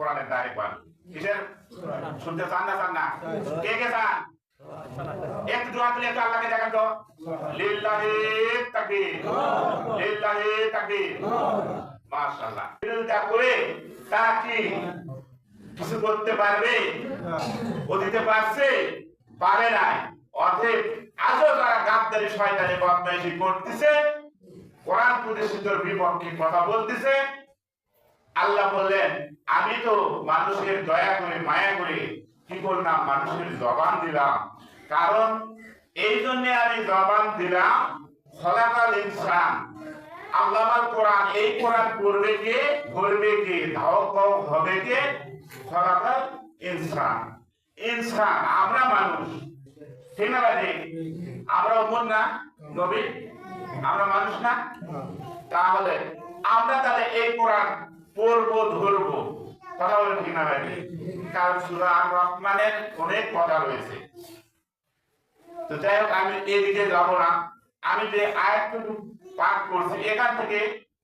কোরআনের দায় পান কিসের শুনতে চান না কে কে চান একটু দোয়া তুলে একটু আল্লাহকে দেখান তো লিল্লাহি তাকবীর লিল্লাহি তাকবীর মাশাআল্লাহ বিরোধিতা করে তারা কি কিছু করতে পারবে ও দিতে পারছে পারে নাই অতএব আজও তারা গাদ্দারি শয়তানি বদমাইশি করতেছে কোরআন প্রতিষ্ঠিতর বিপক্ষে কথা বলতেছে আল্লাহ বললেন আমি তো মানুষের দয়া করে মায়া করে কি করলাম মানুষের জবান দিলাম কারণ এই জন্য আমি জবান দিলাম খলাকাল ইনসান আল্লাহর কোরআন এই কোরআন পড়বে কে পড়বে কে ধাও পাও হবে কে খলাকাল ইনসান ইনসান আমরা মানুষ ঠিক না ভাই আমরা উম্মত না নবী আমরা মানুষ না তাহলে আমরা তাহলে এই কোরআন পড়বো ধরবো কথা বলেন ঠিক না ভাই কারণ সূরা আর রহমানের অনেক কথা রয়েছে তো যাই হোক আমি এদিকে যাব না আমি যে আয়াতটুকু পাঠ করছি এখান থেকে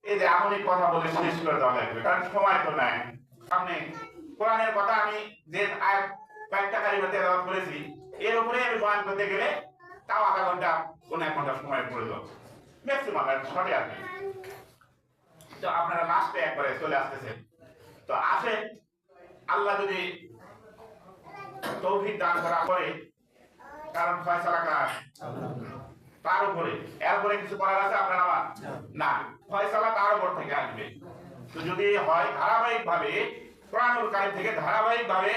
এই যে আমি কথা বলে শেষ করে দেওয়া লাগবে কারণ সময় তো নাই সামনে কোরআনের কথা আমি যে আয়াত কয়েকটা কালিমা তেলাওয়াত করেছি এর উপরে আমি বয়ান করতে গেলে তাও আধা ঘন্টা কোন 1 ঘন্টা সময় পড়ে যাবে ম্যাক্সিমাম আর শর্টে আসবে তো আপনারা লাস্টে একবারে চলে আসতেছেন তো আসেন আল্লাহ যদি তৌফিক দান করা করে কারণ ফয়সালা কার তার উপরে এরপরে কিছু করার আছে আপনার আমার না ফয়সালা তার উপর থেকে আসবে তো যদি হয় ধারাবাহিক ভাবে কোরআনুল কারীম থেকে ধারাবাহিক ভাবে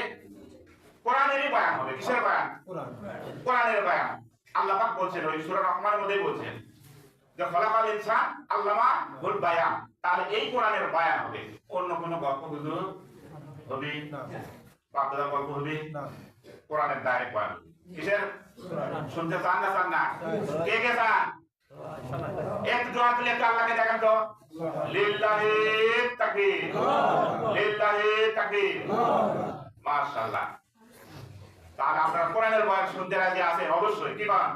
কোরআনেরই বয়ান হবে কিসের বয়ান কোরআনের বয়ান আল্লাহ পাক বলছেন ওই সূরা রহমানের মধ্যেই বলছেন যে খলাকাল ইনসান আল্লামা হুল বায়ান তাহলে এই কোরআনের বয়ান হবে অন্য কোন গল্প গুজব হবে না বাপদাদা গল্প হবে না কোরআনের ডাইরেক্ট বয়ান কিসের শুনতে চান না কে কে চান একটু দোয়া তুলে একটু আল্লাহকে দেখান তো লিল্লাহি তাকবীর লিল্লাহি তাকবীর মাশাআল্লাহ তাহলে আপনারা কোরআনের বয়ান শুনতে রাজি আছেন অবশ্যই কি বলেন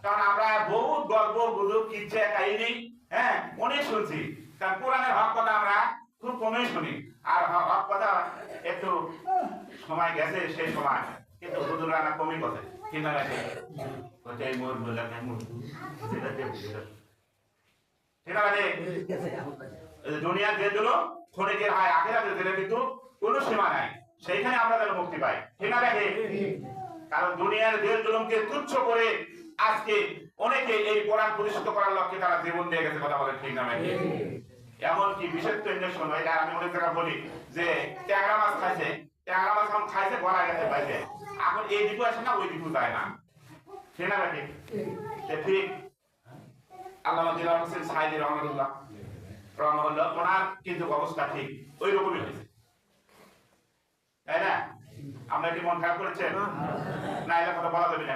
কারণ আমরা বহুত গল্প গুজব কিচ্ছা কাহিনী হ্যাঁ অনেক শুনছি কারণ কোরআনের হক কথা আমরা খুব কমই শুনি আর হক কথা একটু সময় গেছে সেই সময় কিন্তু হুজুররা না কমই কথা ঠিক না লাগে ওটাই মোর বলা কেমন ঠিক না লাগে দুনিয়া যে দিলো ক্ষণিকের হয় আখিরাতে দিলে কিন্তু কোনো সীমা নাই সেইখানে আমরা যেন মুক্তি পাই ঠিক না লাগে কারণ দুনিয়ার জেল জুলুমকে তুচ্ছ করে আজকে অনেকে এই কোরআন প্রতিষ্ঠিত করার লক্ষ্যে তারা জীবন দিয়ে গেছে কথা বলে ঠিক না ভাই এমনকি বিশেষ ইঞ্জেকশন হয় আর আমি অনেক জায়গা বলি যে ট্যাংরা মাছ খাইছে ট্যাংরা মাছ এখন খাইছে গলা গেছে পাইছে এখন এই দিকু আসে না ওই দিকু যায় না ঠিক না ভাই ঠিক আল্লামা দিলার হোসেন সাইদি রহমাতুল্লাহ ওনার কিন্তু অবস্থা ঠিক ওই রকমই হয়েছে তাই না আমরা কি মন খারাপ করেছেন না এটা কথা বলা যাবে না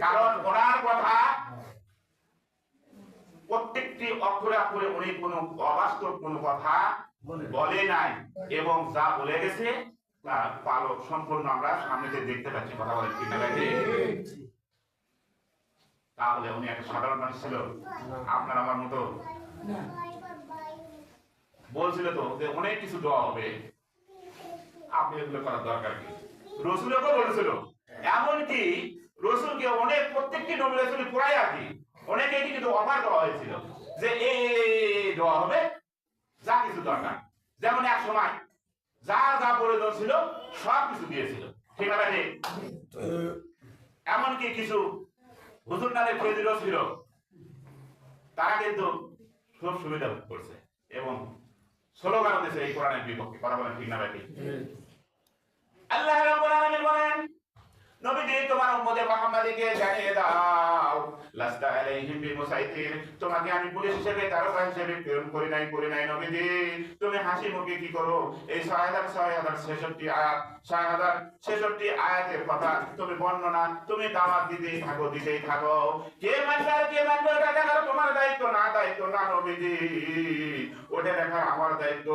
কারণ ওনার কথা প্রত্যেকটি অক্ষরে অক্ষরে উনি কোনো অবাস্তব কোনো কথা বলে নাই এবং যা বলে গেছে তার পালক সম্পূর্ণ আমরা সামনে দেখতে পাচ্ছি কথা বলে ঠিক না তাহলে উনি একটা সাধারণ মানুষ ছিল আপনার আমার মতো বলছিল তো যে অনেক কিছু দোয়া হবে আপনি এগুলো করার দরকার কি রসুলকে বলেছিল এমনকি রসুলকে অনেক প্রত্যেকটি নবী রাসূল পুরাই আর কি অনেকে কিন্তু অফার দেওয়া হয়েছিল যে এই দোয়া হবে যা কিছু দরকার যেমন এক সময় যা যা প্রয়োজন ছিল সব কিছু দিয়েছিল ঠিক আছে এমনকি কিছু হুজুর নামে ফেজিলও ছিল তারা কিন্তু খুব সুবিধা করছে এবং স্লোগান দিয়েছে এই কোরআনের বিপক্ষে কথা বলেন ঠিক না ভাই আল্লাহ রাব্বুল আলামিন বলেন নবীজি তোমার উম্মতে মুহাম্মাদীকে জানিয়ে দাও লাস্তা আলাইহিম বিমুসাইতির তোমাকে আমি পুলিশ হিসেবে দারোগা হিসেবে প্রেরণ করি নাই নবীজি তুমি হাসি মুখে কি করো এই 6066 আয়াত 6066 আয়াতের কথা তুমি বর্ণনা তুমি দাওয়াত দিতেই থাকো কে মানবে এটা দেখার তোমার দায়িত্ব না নবীজি ওটা দেখার আমার দায়িত্ব